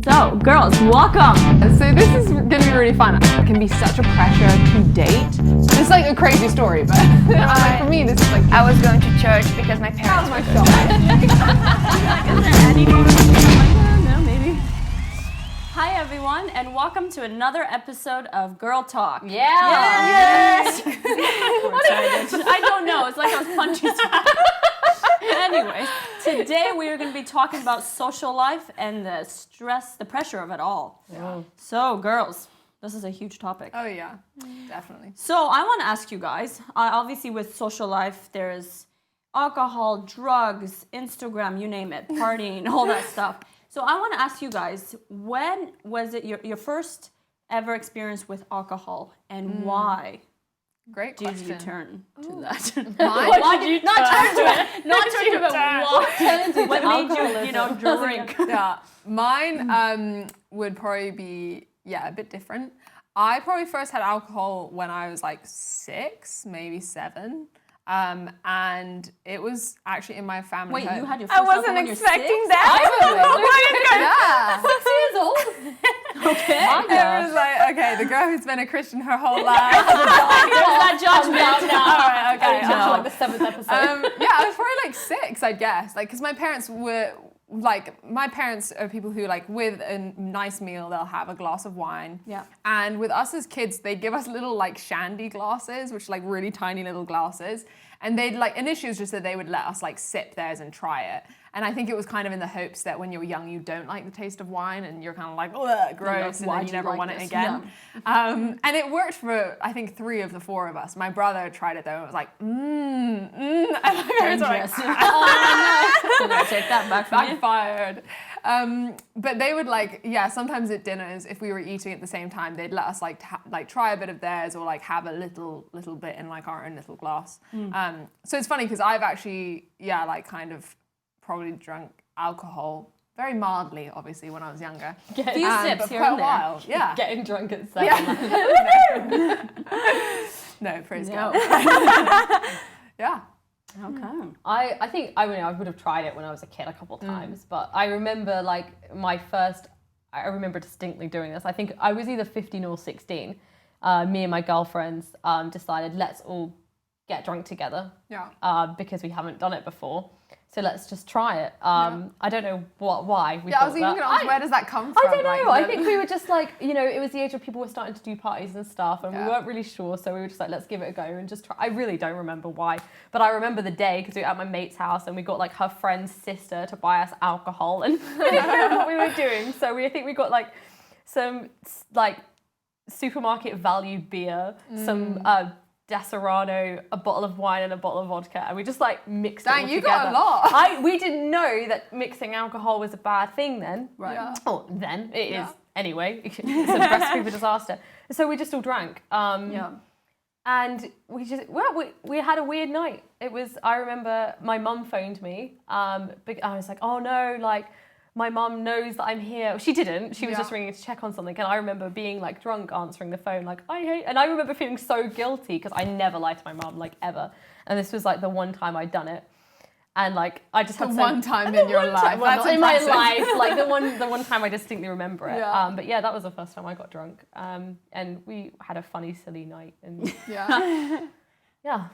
So, girls, welcome! So this is going to be really fun. It can be such a pressure to date. It's like a crazy story, but for me, this is like... I was going to church because my parents were going. No, maybe. Hi, everyone, and welcome to another episode of Girl Talk. Yeah! Yes! I don't know. It's like I was punching. Anyways, today we are going to be talking about social life and the stress, the pressure of it all. Yeah. So, girls, this is a huge topic. Oh, yeah. Definitely. So, I want to ask you guys, obviously with social life, there's alcohol, drugs, Instagram, you name it, partying, all that stuff. So, I want to ask you guys, when was it your first ever experience with alcohol and why? Great Did question. you turn to that? Why did you not turn to it? Not turn to it. What made you, drink? Yeah, mine would probably be a bit different. I probably first had alcohol when I was like 6, maybe 7. And it was actually in my family Wait, home. you had your first I wasn't alcohol when expecting you're 6? that. Yeah. 6 years old? Okay. It was like, okay, the girl who's been a Christian her whole life. There's that judgment. All right, okay. Like the 7th episode. I was probably like 6, I guess. Like, because my parents were my parents are people who with a nice meal, they'll have a glass of wine. Yeah. And with us as kids, they'd give us little shandy glasses, which are really tiny little glasses. And they'd initially it was just that they would let us sip theirs and try it. And I think it was kind of in the hopes that when you're young, you don't like the taste of wine and you're kind of like, ugh, gross, and then you never want it again. And it worked for, I think, 3 of the 4 of us. My brother tried it though and was like, And my parents were like, Oh, no. Take that back from you. backfired. But they would sometimes at dinners, if we were eating at the same time, they'd let us try a bit of theirs or have a little bit in our own little glass. So it's funny because I've actually, kind of probably drunk alcohol very mildly, obviously, when I was younger. A few sips but here quite and a there. while. Yeah. Getting drunk at 7. No, praise God. Yeah. Okay. I think I would have tried it when I was a kid a couple of times, but I remember I remember distinctly doing this. I think I was either 15 or 16. Me and my girlfriends decided let's all get drunk together. Yeah. Because we haven't done it before. So let's just try it. I don't know why we I was even going to ask, where does that come from? I don't know. I think we were just it was the age where people were starting to do parties and stuff, and we weren't really sure. So we were just let's give it a go and just try. I really don't remember why, but I remember the day because we were at my mate's house and we got her friend's sister to buy us alcohol, and we didn't know what we were doing. So I think we got some supermarket value beer, some Desserado, a bottle of wine and a bottle of vodka, and we just mixed it all together. You got a lot. We didn't know that mixing alcohol was a bad thing then. Right. Yeah. Oh, then it is anyway. It's a recipe for disaster. So we just all drank. And we just we had a weird night. I remember my mum phoned me. I was like, oh no, my mum knows that I'm here. She didn't. She was just ringing to check on something. And I remember being drunk, answering the phone, and I remember feeling so guilty because I never lied to my mum, ever. And this was the one time I'd done it. And I just had one time in your life. Well, That's in my impressive. life, the one time I distinctly remember it. Yeah. But yeah, that was the first time I got drunk. And we had a funny, silly night. And Yeah.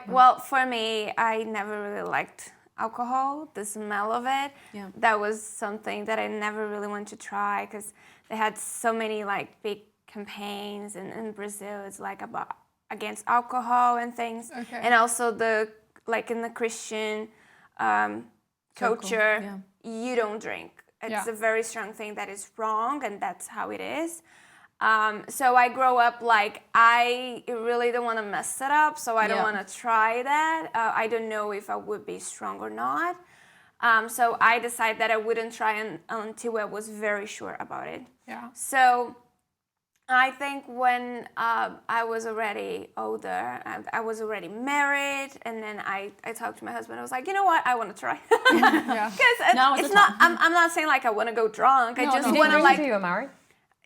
Well, for me, I never really liked alcohol, the smell of it. Yeah. That was something that I never really wanted to try because they had so many big campaigns in Brazil. It's about against alcohol and things. Okay. And also in the Christian culture, you don't drink. It's a very strong thing that is wrong, and that's how it is. So I grow up I really don't want to mess it up, so I don't want to try that. I don't know if I would be strong or not. So I decided that I wouldn't try until I was very sure about it. Yeah. So I think when I was already older, I was already married, and then I talked to my husband. I was like, you know what, I want to try. Because it's not. I'm not saying I want to go drunk. I just want to You were married?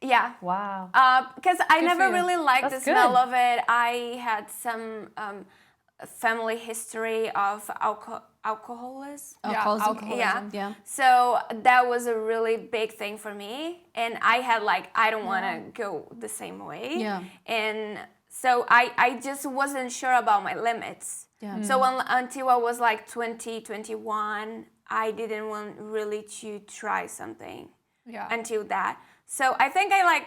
Yeah. Wow. Because I Good never for you. really liked That's the smell good. of it. I had some family history of alcoholism. Alcoholism. Yeah. So that was a really big thing for me, and I had like, I don't want to go the same way. Yeah. And so I just wasn't sure about my limits. Yeah. So until I was like 20, 21, I didn't want really to try something. Yeah. Until that. So I think I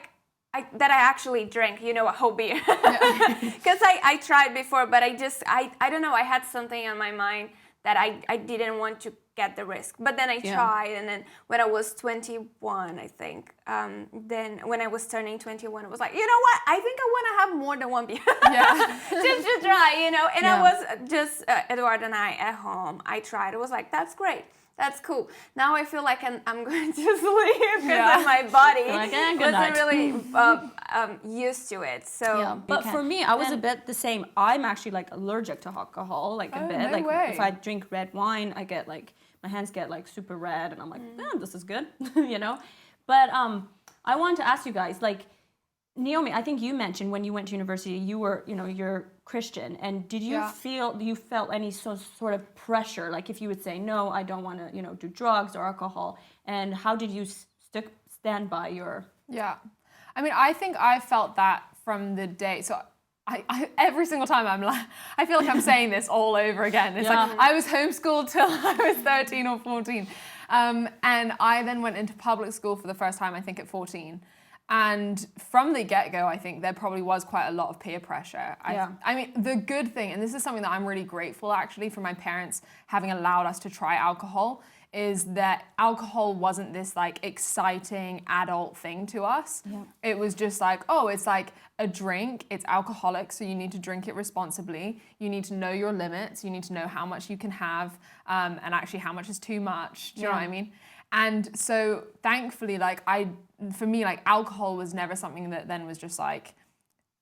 actually drank, a whole beer. Because I tried before, but I don't know, I had something on my mind that I didn't want to get the risk. But then I tried, and then when I was 21, I think, then when I was turning 21, I was like, you know what? I think I want to have more than one beer. Just to try, And I was just, Eduardo and I at home. I tried. It was like, that's great. That's cool. Now I feel like I'm going to sleep because my body wasn't really used to it. So, but for me, I was a bit the same. I'm actually like allergic to alcohol, like a bit. No like way. if I drink red wine, I get like my hands get like super red, and I'm like, this is good, But I wanted to ask you guys, like, Naomi, I think you mentioned when you went to university, you were, you're Christian, and did you felt any sort of pressure, like if you would say, no, I don't want to, do drugs or alcohol, and how did you stand by your... Yeah. I mean, I think I felt that from the day, so I every single time I feel like I'm saying this all over again. It's like, I was homeschooled till I was 13 or 14, and I then went into public school for the first time, I think at 14. And from the get-go, I think there probably was quite a lot of peer pressure. I mean, the good thing, and this is something that I'm really grateful actually for my parents having allowed us to try alcohol, is that alcohol wasn't this like exciting adult thing to us. Yeah. It was just like, oh, it's like a drink, it's alcoholic, so you need to drink it responsibly. You need to know your limits. You need to know how much you can have, and actually how much is too much. Do you know what I mean? And so thankfully, for me, alcohol was never something that then was just like,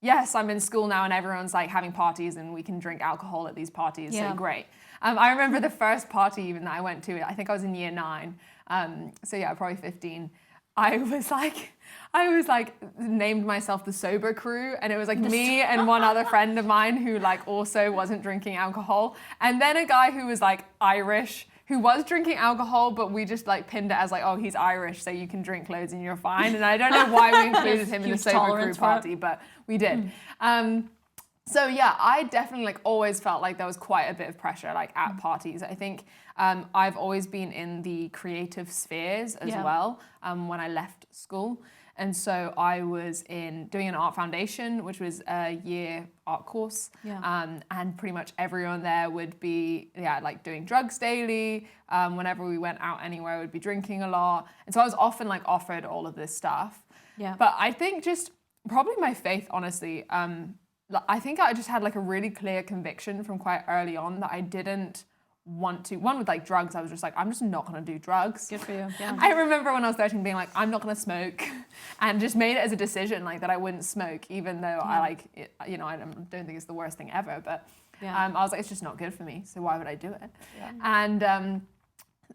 yes, I'm in school now and everyone's like having parties and we can drink alcohol at these parties, so great. I remember the first party even that I went to, I think I was in year 9, so yeah, probably 15. I was named myself the sober crew, and it was like me and one other friend of mine who also wasn't drinking alcohol, and then a guy who was Irish, who was drinking alcohol, but we just pinned it as oh, he's Irish, so you can drink loads and you're fine. And I don't know why we included him in the sober crew party, but we did. So yeah, I definitely always felt like there was quite a bit of pressure at parties. I think I've always been in the creative spheres as well when I left school. And so I was doing an art foundation, which was a year art course. Yeah. And pretty much everyone there would be, doing drugs daily. Whenever we went out anywhere, we'd be drinking a lot. And so I was often offered all of this stuff. Yeah. But I think just probably my faith, honestly, I think I just had a really clear conviction from quite early on that I didn't want to. One with drugs, I was just I'm just not going to do drugs. Good for you. Yeah. I remember when I was 13 being I'm not going to smoke, and just made it as a decision that I wouldn't smoke, even though I I don't think it's the worst thing ever, but I was it's just not good for me, so why would I do it? Yeah.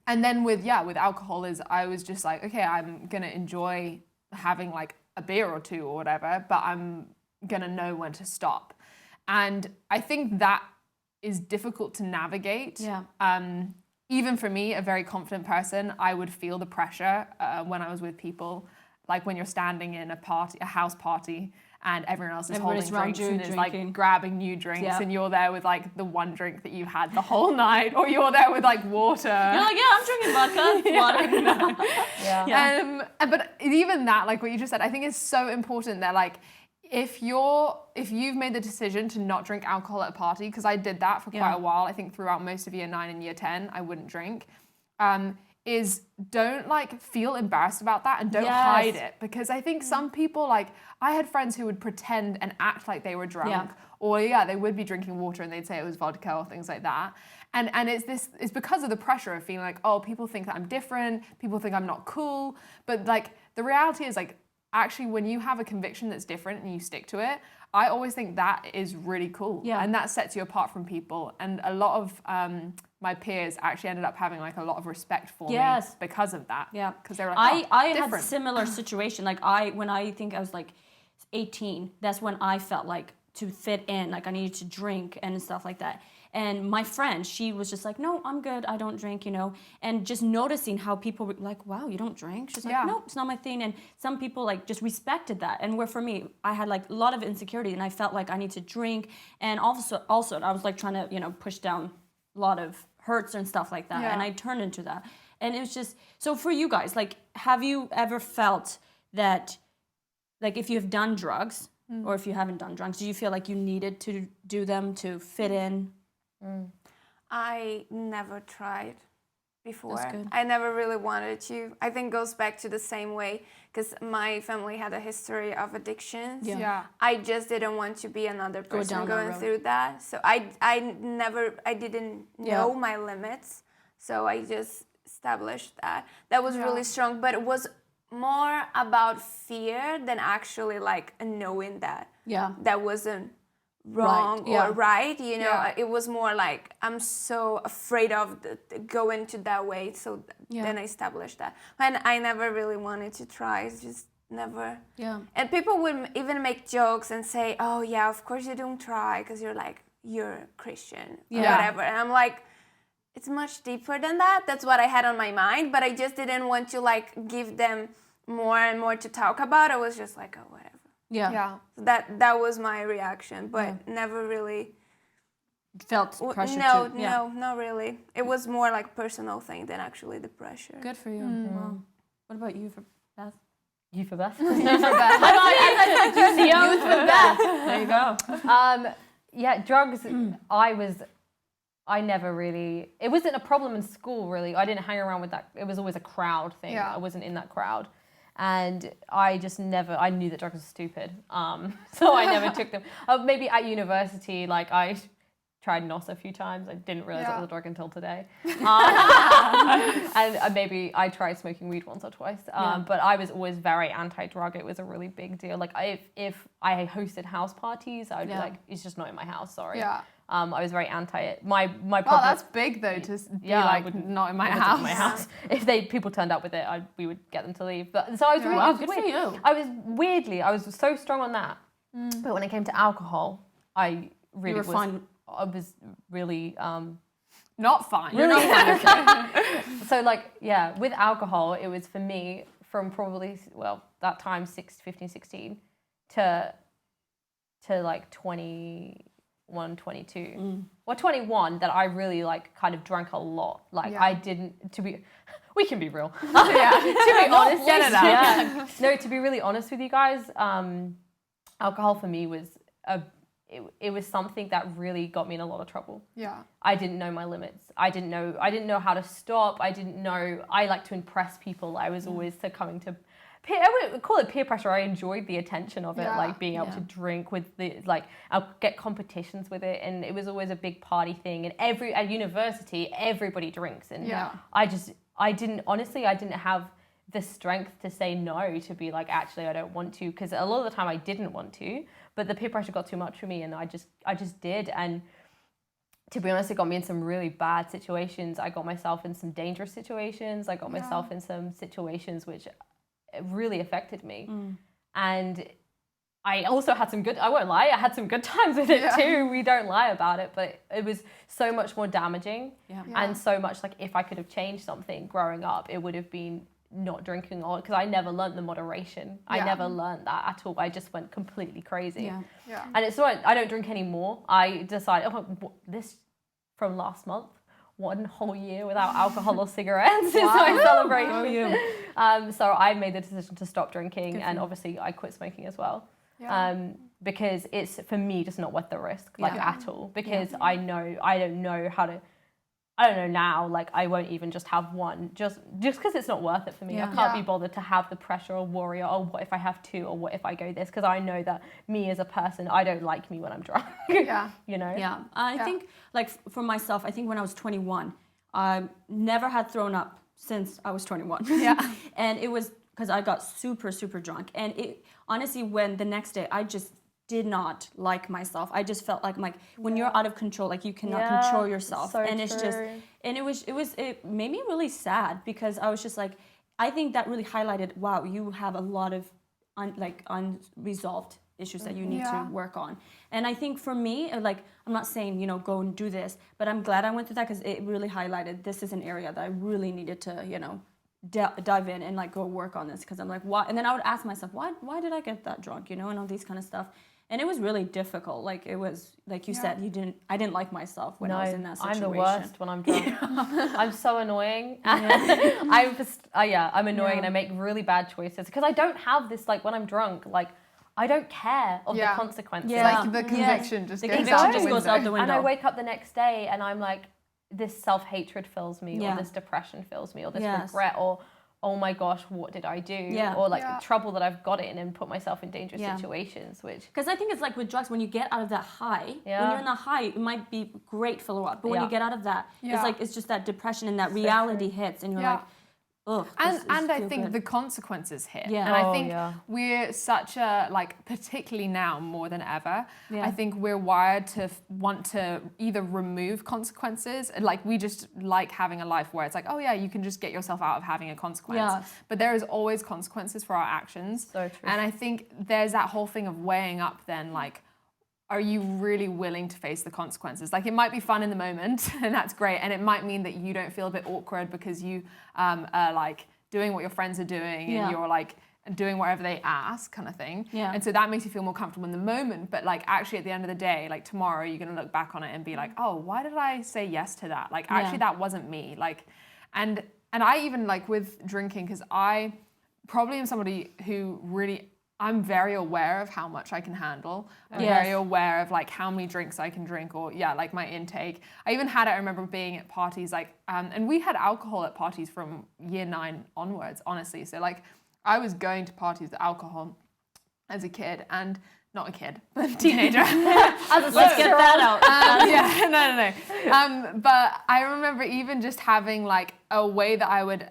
And then with alcohol I was just okay, I'm going to enjoy having a beer or two or whatever, but I'm going to know when to stop. And I think that is difficult to navigate. Yeah. Even for me, a very confident person, I would feel the pressure when I was with people, when you're standing in a house party, and everyone else is holding drinks and is grabbing new drinks, and you're there with the one drink that you've had the whole night, or you're there with water. You're I'm drinking vodka, water. Yeah. But even that, what you just said, I think is so important that if you've made the decision to not drink alcohol at a party, because I did that for quite a while, I think throughout most of year 9 and year 10, I wouldn't drink, is don't feel embarrassed about that, and don't hide it. Because I think some people, I had friends who would pretend and act like they were drunk, or they would be drinking water and they'd say it was vodka or things like that. And it's because of the pressure of feeling oh, people think that I'm different, people think I'm not cool. But the reality is actually, when you have a conviction that's different and you stick to it, I always think that is really cool. Yeah. And that sets you apart from people. And a lot of my peers actually ended up having a lot of respect for me because of that. Yeah. Because they were I had a similar situation. When I think I was 18, that's when I felt to fit in, I needed to drink and stuff like that. And my friend, she was just like, no, I'm good, I don't drink, you know. And just noticing how people were like, wow, you don't drink? She's like, no, it's not my thing. And some people like just respected that. And where for me, I had like a lot of insecurity and I felt like I need to drink. And also I was like trying to, you know, push down a lot of hurts and stuff like that. And I turned into that. And it was just, so for you guys, like, have you ever felt that, like, if you've done drugs or if you haven't done drugs, do you feel like you needed to do them to fit in? I never tried before. That's good. I never really wanted to. I think it goes back to the same way because my family had a history of addictions. Yeah. I just didn't want to be another person down that going road. through that. So I didn't know my limits. So I just established that. That was really strong, but it was more about fear than actually like knowing that that wasn't wrong or right, you know. It was more like I'm so afraid of going to that way, so then I established that. And I never really wanted to try, just never. And people would even make jokes and say, oh yeah, of course you don't try because you're Christian or whatever. And I'm like, it's much deeper than that. That's what I had on my mind, but I just didn't want to like give them more and more to talk about. I was just like, oh, whatever. So that was my reaction, but never really Felt pressure no, to... No, not really. It was more like personal thing than actually the pressure. Good for you. Wow. What about you, Beth? You for Beth. Youth for Beth. There you go. Yeah, drugs. I never really. It wasn't a problem in school, really. I didn't hang around with that. It was always a crowd thing. I wasn't in that crowd. And I just never, I knew that drugs were stupid. So I never took them. Maybe at university, like I tried NOS a few times. I didn't realize it was a drug until today. And maybe I tried smoking weed once or twice. But I was always very anti-drug. It was a really big deal. Like if I hosted house parties, I would be like, it's just not in my house, sorry. I was very anti it. My problem. Oh, that's big though to be like not in my house. In my house. If people turned up with it, we would get them to leave. But so I was really good weird. for you. I was so strong on that. But when it came to alcohol, I really fine. I was really not fine. You're not fine. So like with alcohol, it was for me from probably that time 15, 16 to like 21, 22 or 21 that I really like kind of drank a lot. Like I didn't we can be real. To be honest, no, to be really honest with you guys, alcohol for me was it was something that really got me in a lot of trouble. I didn't know my limits. I didn't know how to stop. I like to impress people. I was always coming to I would call it peer pressure. I enjoyed the attention of it, like being able to drink with I'll get competitions with it, and it was always a big party thing. And at university, everybody drinks, and I didn't have the strength to say no, to be like, actually, I don't want to, because a lot of the time I didn't want to, but the peer pressure got too much for me, and I just did. And to be honest, it got me in some really bad situations. I got myself in some dangerous situations. I got myself in some situations which really affected me. And I also had some I won't lie, I had some good times with it too. We don't lie about it, but it was so much more damaging. And so much like if I could have changed something growing up, it would have been not drinking all, because I never learned the moderation. I never learned that at all. I just went completely crazy. And it's why I don't drink anymore. I decided, this from last month, 1 whole year without alcohol or cigarettes is my celebration. So I made the decision to stop drinking, and obviously I quit smoking as well. Because it's, for me, just not worth the risk, at all. Because I don't know now, like I won't even just have one, just because it's not worth it for me. I can't be bothered to have the pressure or worry, oh, what if I have 2, or what if I go this, because I know that me as a person, I don't like me when I'm drunk. You know? I think, like, for myself, I think when I was 21, I never had thrown up since I was 21. And it was because I got super, super drunk. And it honestly, when the next day, I just did not like myself. I just felt like when you're out of control, like you cannot control yourself. So and it's just, and it made me really sad, because I was just like, I think that really highlighted, wow, you have a lot of unresolved issues that you need to work on. And I think for me, like, I'm not saying, you know, go and do this, but I'm glad I went through that because it really highlighted this is an area that I really needed to, you know, dive in and like go work on this, because I'm like, why? And then I would ask myself, why did I get that drunk, you know, and all these kind of stuff. And it was really difficult. Like, it was, like you said, I didn't like myself when I was in that situation. I'm the worst when I'm drunk. I'm so annoying. I'm just, I'm annoying and I make really bad choices because I don't have this, like, when I'm drunk, like, I don't care of the consequences. Like the conviction just goes out the window. And I wake up the next day and I'm like, this self-hatred fills me, or this depression fills me, or this regret, or oh my gosh, what did I do? Or like the trouble that I've got in and put myself in dangerous situations, which... Because I think it's like with drugs, when you get out of that high, when you're in the high, it might be great for a while, but when you get out of that, it's like, it's just that depression and that reality hits and you're like, ugh. And I think the consequences hit. Yeah. And I think we're such a, like, particularly now more than ever, I think we're wired to want to either remove consequences. Like, we just like having a life where it's like, oh yeah, you can just get yourself out of having a consequence. Yes. But there is always consequences for our actions. So true. And I think there's that whole thing of weighing up then, like, are you really willing to face the consequences? Like, it might be fun in the moment, and that's great, and it might mean that you don't feel a bit awkward because you are like doing what your friends are doing, and you're like doing whatever they ask, kind of thing. Yeah. And so that makes you feel more comfortable in the moment. But like, actually, at the end of the day, like tomorrow, you're gonna look back on it and be like, oh, why did I say yes to that? Like, actually, that wasn't me. Like, and I even, like, with drinking, because I probably am somebody who really, I'm very aware of how much I can handle. I'm very aware of, like, how many drinks I can drink, or like my intake. I even had it, I remember being at parties, like, and we had alcohol at parties from year 9 onwards, honestly. So like, I was going to parties with alcohol as a kid, and not a kid, but a teenager. Let's get that out. No. But I remember even just having, like, a way that I would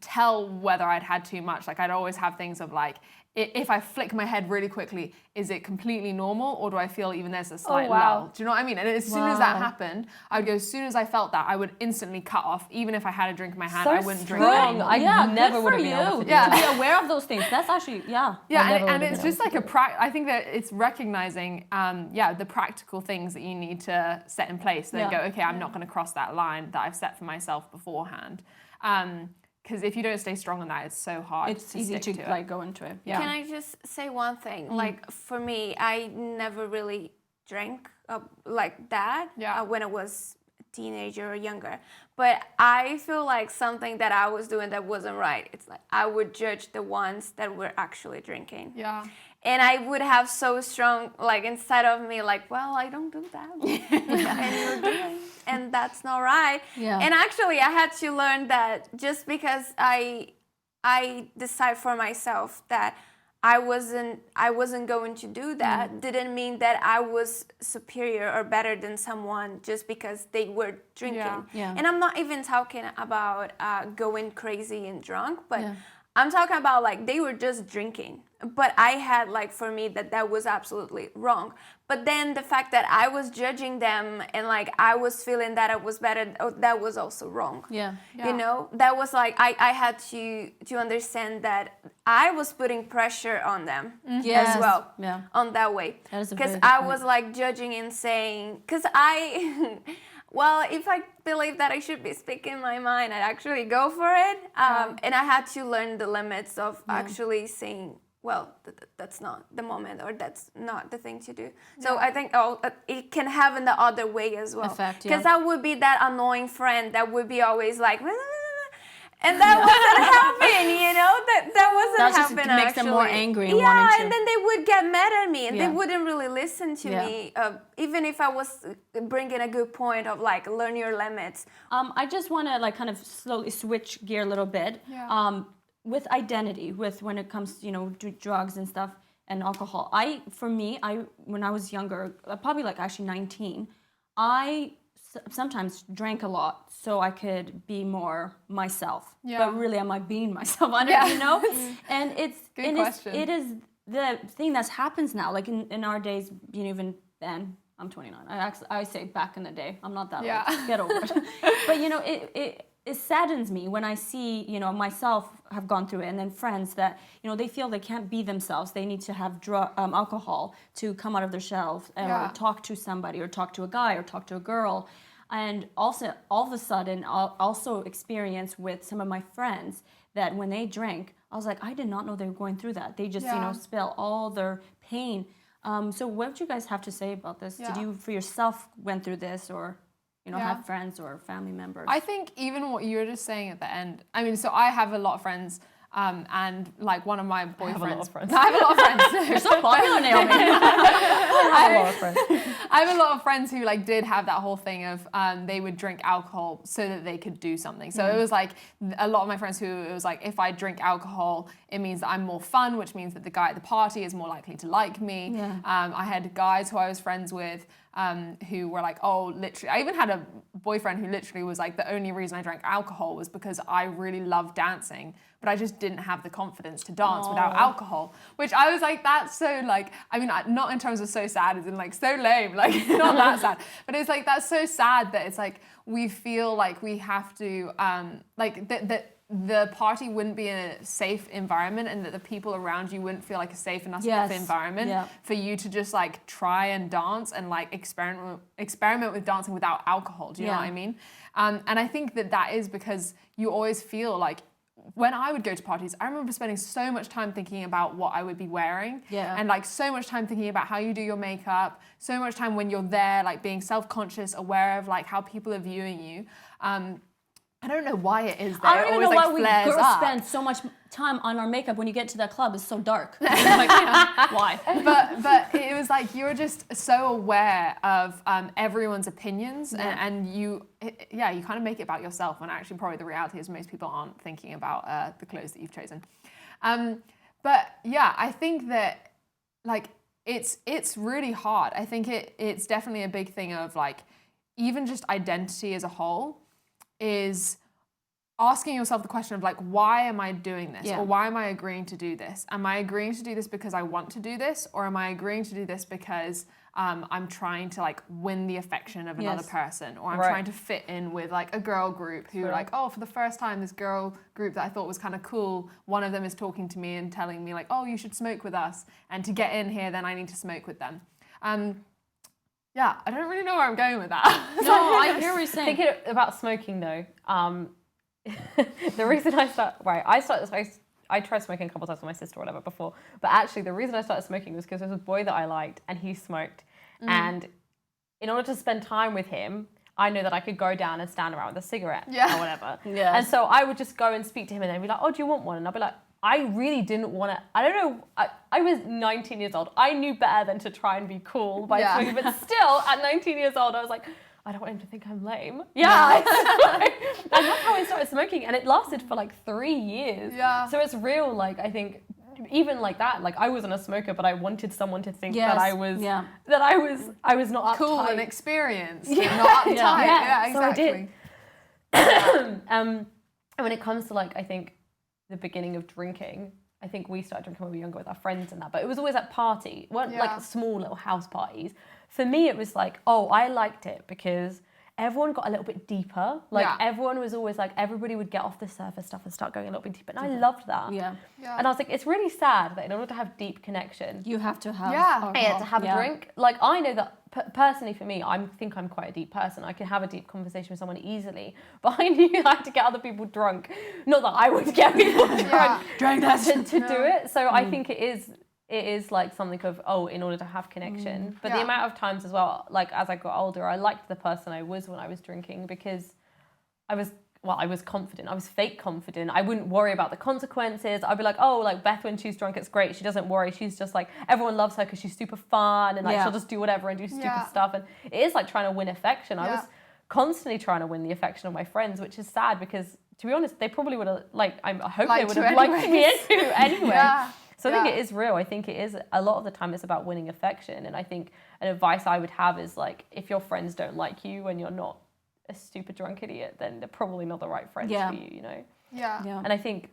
tell whether I'd had too much. Like, I'd always have things of, like, if I flick my head really quickly, is it completely normal, or do I feel even there's a slight lull? Do you know what I mean? And as soon as that happened, I would go, as soon as I felt that, I would instantly cut off. Even if I had a drink in my hand, I wouldn't drink anymore. I never would have been able to do that. To be aware of those things. That's actually, and it's just like I think that it's recognizing, the practical things that you need to set in place. Then go, okay, I'm not going to cross that line that I've set for myself beforehand. Because if you don't stay strong on that, it's so hard. It's easy to like go into it. Can I just say one thing? Like, for me, I never really drank like that when I was a teenager or younger. But I feel like something that I was doing that wasn't right. It's like I would judge the ones that were actually drinking. Yeah. And I would have so strong, like, inside of me, like, well, I don't do that. And you're doing, and that's not right. Yeah. And actually, I had to learn that just because I decide for myself that I wasn't going to do that didn't mean that I was superior or better than someone just because they were drinking. Yeah. And I'm not even talking about going crazy and drunk, but I'm talking about, like, they were just drinking. But I had, like, for me, that was absolutely wrong. But then the fact that I was judging them and, like, I was feeling that it was better, that was also wrong. Yeah. You know, that was like, I had to understand that I was putting pressure on them as well. Yeah. On that way. Because I was, like, judging and saying, because well, if I believe that I should be speaking my mind, I'd actually go for it. And I had to learn the limits of actually saying, well, that's not the moment, or that's not the thing to do. So I think it can have in the other way as well. Because I would be that annoying friend that would be always like, and that wasn't happening, you know? That wasn't happening. That just makes them more angry and wanting wanting to. And then they would get mad at me, and they wouldn't really listen to me, even if I was bringing a good point of, like, learn your limits. I just want to, like, kind of slowly switch gear a little bit. With identity, with when it comes to, you know, drugs and stuff and alcohol. When I was younger, probably like actually 19, I sometimes drank a lot so I could be more myself. But really, am I being myself? I don't, you know? And it is the thing that happens now. Like in our days, you know, even then, I'm 29. I say back in the day. I'm not that old. Get over it. But, you know, it saddens me when I see, you know, myself have gone through it, and then friends that, you know, they feel they can't be themselves. They need to have alcohol to come out of their shell, or talk to somebody, or talk to a guy, or talk to a girl. And also, all of a sudden, I'll also experience with some of my friends that when they drink, I was like, I did not know they were going through that. They just, you know, spill all their pain. So what do you guys have to say about this? Did you, for yourself, went through this, or, you know, have friends or family members? I think even what you were just saying at the end, I mean, so I have a lot of friends, and like one of my boyfriends. I have a lot of friends. You're so popular, Naomi. I have a lot of friends. I have a lot of friends who like did have that whole thing of they would drink alcohol so that they could do something. So it was like a lot of my friends who it was like, if I drink alcohol, it means that I'm more fun, which means that the guy at the party is more likely to like me. Yeah. I had guys who I was friends with who were like, oh, literally. I even had a boyfriend who literally was like, the only reason I drank alcohol was because I really loved dancing, but I just didn't have the confidence to dance without alcohol. Which I was like, that's so like, I mean, not in terms of so sad, as in like so lame, like not that sad, but it's like, that's so sad that it's like, we feel like we have to, like that the party wouldn't be in a safe environment, and that the people around you wouldn't feel like a safe enough environment for you to just like try and dance and like experiment with dancing without alcohol. Do you know what I mean? And I think that is because you always feel like, when I would go to parties, I remember spending so much time thinking about what I would be wearing, and like so much time thinking about how you do your makeup, so much time when you're there, like being self-conscious, aware of like how people are viewing you. I don't know why it is that I don't even know why we girls spend so much time on our makeup when you get to that club. It's so dark. Like, why? But it was like, you're just so aware of everyone's opinions, and you kind of make it about yourself, when actually probably the reality is most people aren't thinking about the clothes that you've chosen. But yeah, I think that like it's really hard. I think it's definitely a big thing of like, even just identity as a whole is asking yourself the question of like, why am I doing this? Or why am I agreeing to do this? Am I agreeing to do this because I want to do this? Or am I agreeing to do this because I'm trying to like win the affection of another person? Or I'm trying to fit in with like a girl group who like, oh, for the first time, this girl group that I thought was kind of cool, one of them is talking to me and telling me like, oh, you should smoke with us. And to get in here, then I need to smoke with them. Yeah, I don't really know where I'm going with that. No, I hear what you're saying. Thinking about smoking though, the reason I tried smoking a couple times with my sister or whatever before, but actually the reason I started smoking was because there was a boy that I liked and he smoked. And in order to spend time with him, I know that I could go down and stand around with a cigarette or whatever. And so I would just go and speak to him, and then be like, oh, do you want one? And I'd be like, I really didn't want to, I don't know, I was 19 years old. I knew better than to try and be cool by smoking, but still, at 19 years old, I was like, I don't want him to think I'm lame. And that's how I started smoking, and it lasted for like 3 years. So it's real, like, I think, even like that, like I wasn't a smoker, but I wanted someone to think that I was, I was not cool uptight. and experienced, and not uptight. Yeah, exactly. So I did. And when it comes to like, I think, the beginning of drinking, I think we started drinking when we were younger with our friends and that, but it was always at party, like small little house parties. For me, it was like, oh, I liked it because everyone got a little bit deeper. Like everyone was always like, everybody would get off the surface stuff and start going a little bit deeper. And I loved that. And I was like, it's really sad that in order to have deep connection, you have to have to have a drink. Like I know that personally for me, I think I'm quite a deep person. I can have a deep conversation with someone easily, but I knew I had to get other people drunk. Not that I would get people drunk to do it. So I think it is like something of, oh, in order to have connection. But the amount of times as well, like as I got older, I liked the person I was when I was drinking because I was confident. I was fake confident. I wouldn't worry about the consequences. I'd be like, oh, like Beth, when she's drunk, it's great. She doesn't worry. She's just like, everyone loves her because she's super fun and like she'll just do whatever and do stupid stuff. And it is like trying to win affection. I was constantly trying to win the affection of my friends, which is sad because, to be honest, they probably would have, like, I hope they would have liked me anyway. So I think it is real. I think it is, a lot of the time it's about winning affection. And I think an advice I would have is like, if your friends don't like you when you're not a stupid drunk idiot, then they're probably not the right friends for you, you know? And I think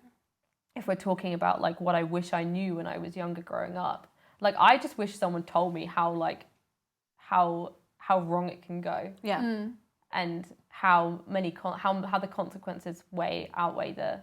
if we're talking about like what I wish I knew when I was younger growing up, like I just wish someone told me how wrong it can go. And how the consequences outweigh the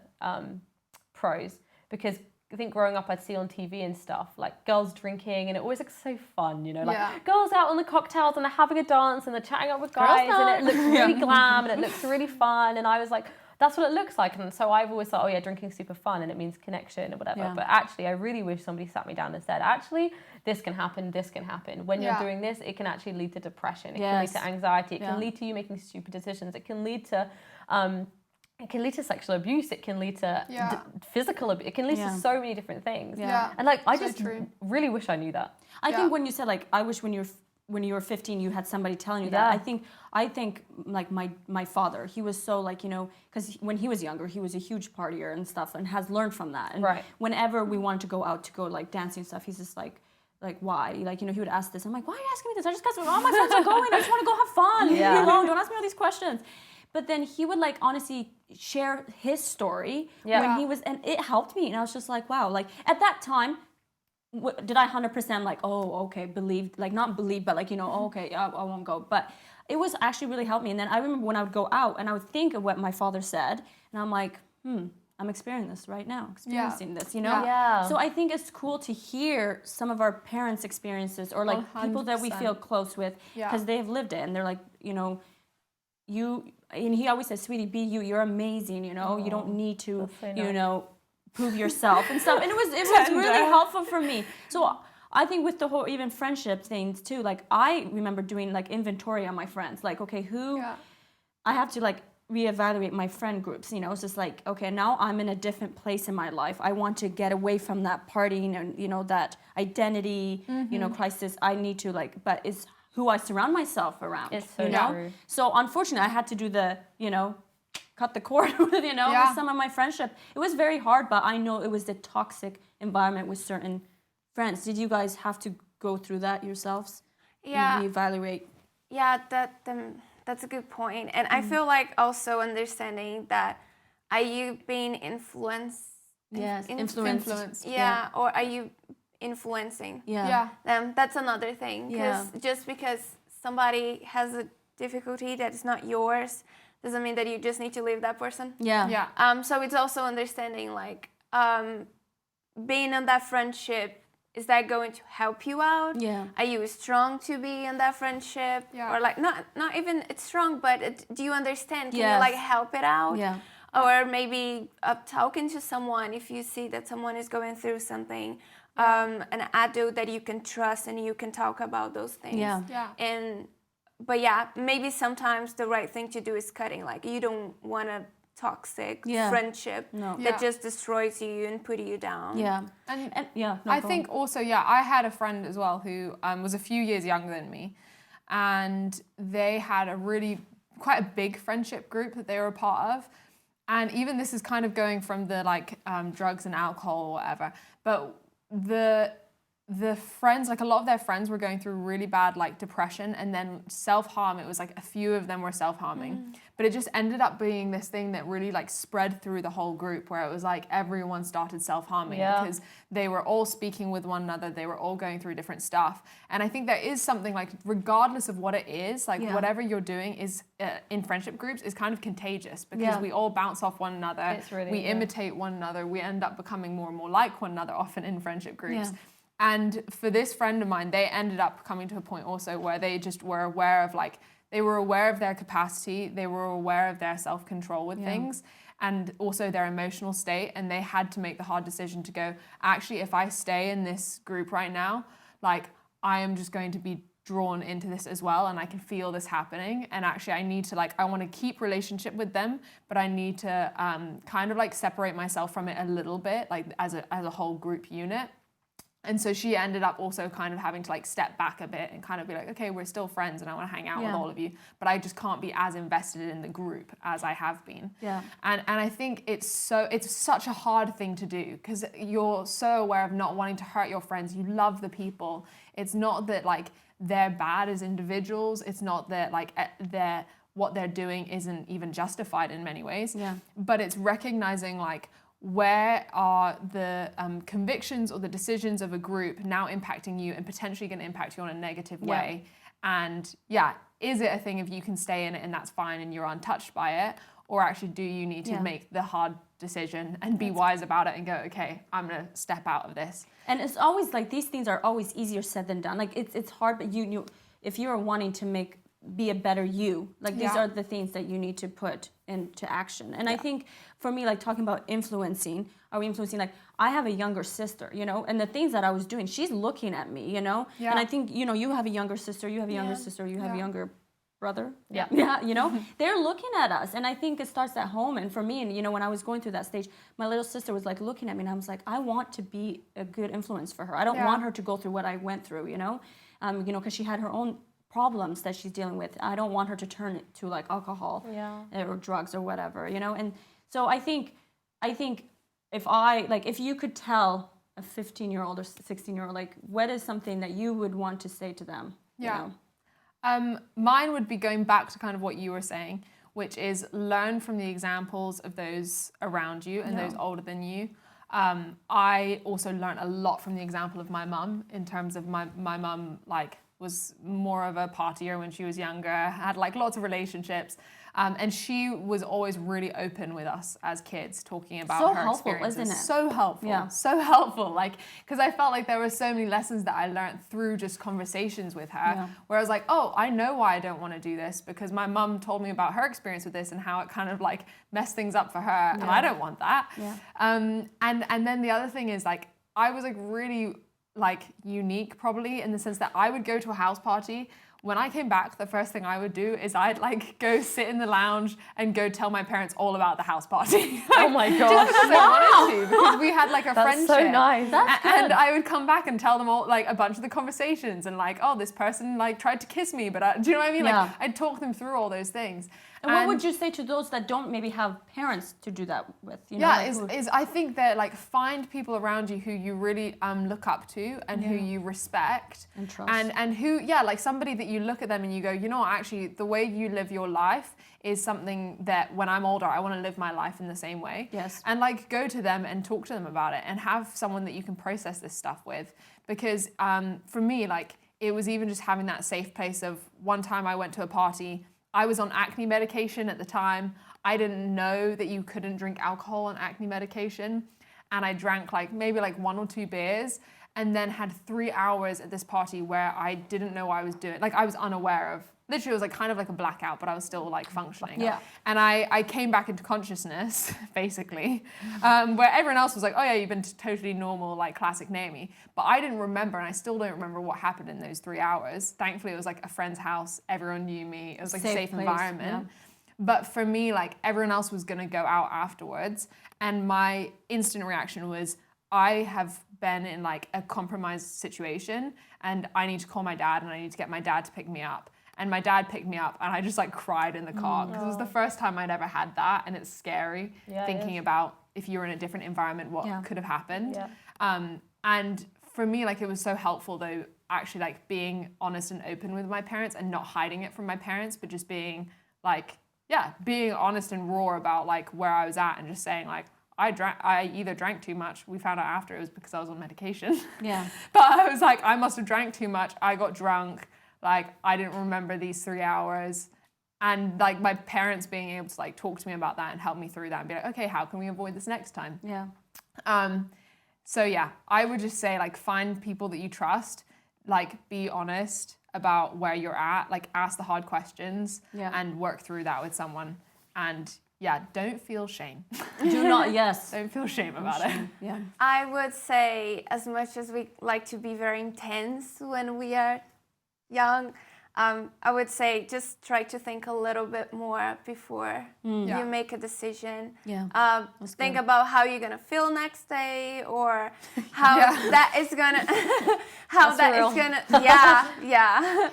pros. Because I think growing up, I'd see on TV and stuff like girls drinking, and it always looks so fun, you know, like girls out on the cocktails and they're having a dance and they're chatting up with guys, and it looks really glam and it looks really fun. And I was like, that's what it looks like. And so I've always thought, oh yeah, drinking's super fun and it means connection or whatever. But actually, I really wish somebody sat me down and said, actually, this can happen. When you're doing this, it can actually lead to depression. It can lead to anxiety. It can lead to you making stupid decisions. It can lead to sexual abuse. It can lead to physical abuse. It can lead to so many different things. And like, I just really wish I knew that. I think when you said like, I wish when you were 15, you had somebody telling you that. I think like my father, he was so like, you know, because when he was younger, he was a huge partier and stuff, and has learned from that. And whenever we wanted to go out to go like dancing and stuff, he's just like why? Like, you know, he would ask this. I'm like, why are you asking me this? I just got all my friends are going. I just want to go have fun. Leave me alone. Don't ask me all these questions. But then he would like honestly share his story when he was, and it helped me. And I was just like, wow. Like at that time, did I 100% like, oh, okay, believed, like not believe, but like, you know, oh, okay, I won't go. But it was actually really helped me. And then I remember when I would go out and I would think of what my father said, and I'm like, I'm experiencing this right now, this, you know? So I think it's cool to hear some of our parents' experiences, or like 100%. People that we feel close with, because they have lived it, and they're like, you know, and he always says, sweetie, be you, you're amazing, you know, you don't need to, you know, prove yourself and stuff. And it was really helpful for me. So I think with the whole even friendship things too, like I remember doing like inventory on my friends, like, okay, I have to like reevaluate my friend groups, you know. It's just like, okay, now I'm in a different place in my life. I want to get away from that partying and, you know, that identity, you know, crisis. I need to like, but it's who I surround myself around, it's so you know? True. So unfortunately I had to do the, you know, cut the cord with, you know, with some of my friendship. It was very hard, but I know it was the toxic environment with certain friends. Did you guys have to go through that yourselves? Yeah. And reevaluate? Yeah, that's a good point. And I feel like also understanding that, are you being influenced? Yes, influenced. Yeah, or are you influencing them? That's another thing. Because just because somebody has a difficulty that is not yours doesn't mean that you just need to leave that person. So it's also understanding like being in that friendship, is that going to help you out? Are you strong to be in that friendship? Or like not even it's strong, but do you understand? Can you like help it out? Or maybe talking to someone if you see that someone is going through something, an adult that you can trust and you can talk about those things. But maybe sometimes the right thing to do is cutting. Like you don't want a toxic friendship that just destroys you and put you down. I think also, I had a friend as well who was a few years younger than me, and they had quite a big friendship group that they were a part of. And even this is kind of going from the like drugs and alcohol or whatever, but the friends, like a lot of their friends were going through really bad like depression and then self-harm. It was like a few of them were self-harming, but it just ended up being this thing that really like spread through the whole group, where it was like everyone started self-harming because they were all speaking with one another. They were all going through different stuff. And I think there is something like, regardless of what it is, like whatever you're doing is in friendship groups is kind of contagious, because we all bounce off one another. We imitate one another. We end up becoming more and more like one another often in friendship groups. And for this friend of mine, they ended up coming to a point also where they just were aware of like, they were aware of their capacity, they were aware of their self-control with things, and also their emotional state. And they had to make the hard decision to go, actually, if I stay in this group right now, like I am just going to be drawn into this as well, and I can feel this happening. And actually I need to like, I want to keep relationship with them, but I need to kind of like separate myself from it a little bit, like as a whole group unit. And so she ended up also kind of having to like step back a bit and kind of be like, okay, we're still friends and I want to hang out with all of you, but I just can't be as invested in the group as I have been. And I think it's such a hard thing to do, because you're so aware of not wanting to hurt your friends. You love the people. It's not that like they're bad as individuals. It's not that like what they're doing isn't even justified in many ways. But it's recognizing like, where are the convictions or the decisions of a group now impacting you and potentially going to impact you on a negative way? And yeah, is it a thing if you can stay in it and that's fine and you're untouched by it? Or actually do you need to make the hard decision and be wise about it and go, okay, I'm going to step out of this. And it's always like, these things are always easier said than done. Like it's hard, but you if you're wanting to be a better you, like these are the things that you need to put into action. And I think for me, like talking about influencing, like I have a younger sister, you know, and the things that I was doing, she's looking at me, you know, and I think, you know, you have a younger sister, you have a younger sister, you have a younger brother. Yeah, you know, they're looking at us. And I think it starts at home. And for me, and you know, when I was going through that stage, my little sister was like looking at me and I was like, I want to be a good influence for her. I don't want her to go through what I went through, you know, because she had her own problems that she's dealing with. I don't want her to turn it to like alcohol or drugs or whatever, you know. And so I think if you could tell a 15-year-old or 16-year-old, like what is something that you would want to say to them? You know? Mine would be going back to kind of what you were saying, which is learn from the examples of those around you and those older than you. I also learned a lot from the example of my mum, in terms of my mum, like, was more of a partier when she was younger, had like lots of relationships, and she was always really open with us as kids, talking about her experiences. Isn't it? So helpful, so helpful. Like, because I felt like there were so many lessons that I learned through just conversations with her, where I was like, oh, I know why I don't want to do this, because my mum told me about her experience with this and how it kind of like messed things up for her, and I don't want that. And then the other thing is, like, I was like really like unique probably in the sense that I would go to a house party. When I came back, the first thing I would do is I'd like go sit in the lounge and go tell my parents all about the house party. Oh my gosh. Just because I wanted to, because we had like a friendship. That's so nice. And I would come back and tell them all like a bunch of the conversations and like, oh, this person like tried to kiss me, but do you know what I mean? Like I'd talk them through all those things. And what would you say to those that don't maybe have parents to do that with? You know, I think that like find people around you who you really look up to and who you respect and trust, and who like somebody that you look at them and you go, you know what, actually the way you live your life is something that when I'm older I want to live my life in the same way. Yes. And like go to them and talk to them about it and have someone that you can process this stuff with, because for me, like, it was even just having that safe place of one time I went to a party. I was on acne medication at the time. I didn't know that you couldn't drink alcohol on acne medication. And I drank like maybe like 1 or 2 beers and then had 3 hours at this party where I didn't know what I was doing. Like I was unaware of, literally it was like kind of like a blackout, but I was still like functioning. Yeah. And I came back into consciousness, basically, where everyone else was like, oh yeah, you've been totally normal, like classic Naomi. But I didn't remember, and I still don't remember what happened in those 3 hours. Thankfully, it was like a friend's house. Everyone knew me. It was like a safe environment. Yeah. But for me, like everyone else was going to go out afterwards. And my instant reaction was, I have been in like a compromised situation and I need to call my dad and I need to get my dad to pick me up. And my dad picked me up and I just like cried in the car because it was the first time I'd ever had that, and it's scary thinking about if you were in a different environment, what could have happened. Yeah. And for me, like, it was so helpful though, actually like being honest and open with my parents and not hiding it from my parents, but just being like, being honest and raw about like where I was at and just saying like, I either drank too much. We found out after it was because I was on medication. Yeah. But I was like, I must have drank too much. I got drunk. Like, I didn't remember these 3 hours. And like my parents being able to like talk to me about that and help me through that and be like, okay, how can we avoid this next time? Yeah. So yeah, I would just say like find people that you trust, like be honest about where you're at, like ask the hard questions and work through that with someone. And yeah, don't feel shame. Do not, Don't feel shame about it. Yeah. I would say, as much as we like to be very intense when we are young, I would say just try to think a little bit more before you make a decision. Yeah. Think about how you're gonna feel next day, or how that is gonna,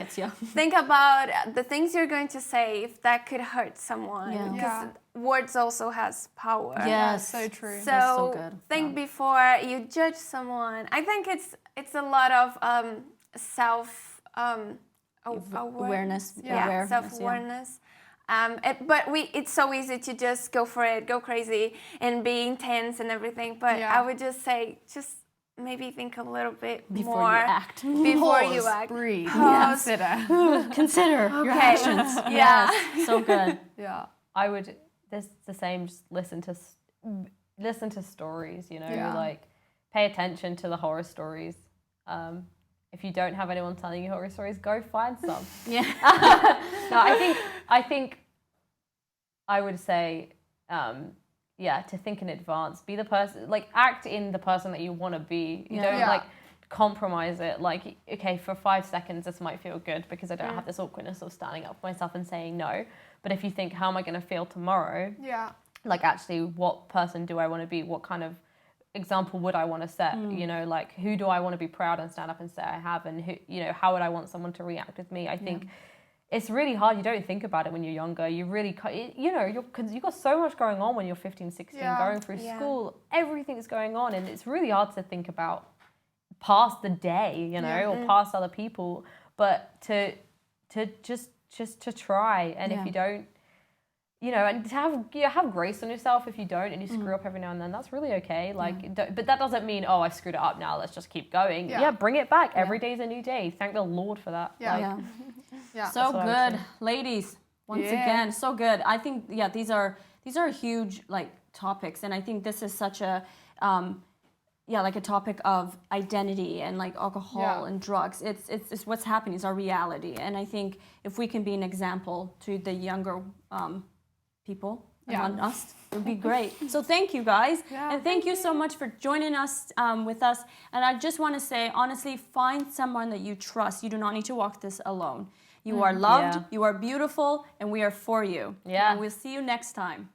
It's Think about the things you're going to say if that could hurt someone. Because words also has power. Yes, so true. So, that's so good. Think before you judge someone. I think it's a lot of awareness. Self-awareness. But it's so easy to just go for it, go crazy, and be intense and everything. But I would just say, just maybe think a little bit Before more you act. before you Pause, act. breathe, Pause. consider. Consider your Okay. actions. Yeah. Yes, so good. Yeah. I would. This the same. Just listen to stories. You know, Yeah. like pay attention to the horror stories. If you don't have anyone telling you horror stories, go find some. Yeah. No, I think I would say, to think in advance. Be the person, like act in the person that you want to be. You don't Yeah. like compromise it. Like, okay, for 5 seconds, this might feel good because I don't have this awkwardness of standing up for myself and saying no. But if you think, how am I going to feel tomorrow? Yeah. Like, actually, what person do I want to be? What kind of example would I want to set? You know, like, who do I want to be proud and stand up and say I have? And who, you know, how would I want someone to react with me? I think it's really hard. You don't think about it when you're younger. You really, you know, you've got so much going on when you're 15, 16, going through school. Everything's going on. And it's really hard to think about past the day, you know, or past other people. But to just to try. And if you don't, you know, and to have grace on yourself if you don't and you screw up every now and then, that's really okay. Like, but that doesn't mean, oh, I screwed it up now, let's just keep going. Yeah, bring it back. Every day's a new day. Thank the Lord for that. Yeah. Like, Yeah. So what I would good, ladies. Once Yeah. again, so good. I think these are huge like topics, and I think this is such a like a topic of identity and like alcohol and drugs. It's what's happening. It's our reality, and I think if we can be an example to the younger people around us, it would be great. So thank you guys, and thank you so much for joining us with us. And I just want to say, honestly, find someone that you trust. You do not need to walk this alone. You are loved, you are beautiful, and we are for you. Yeah. And we'll see you next time.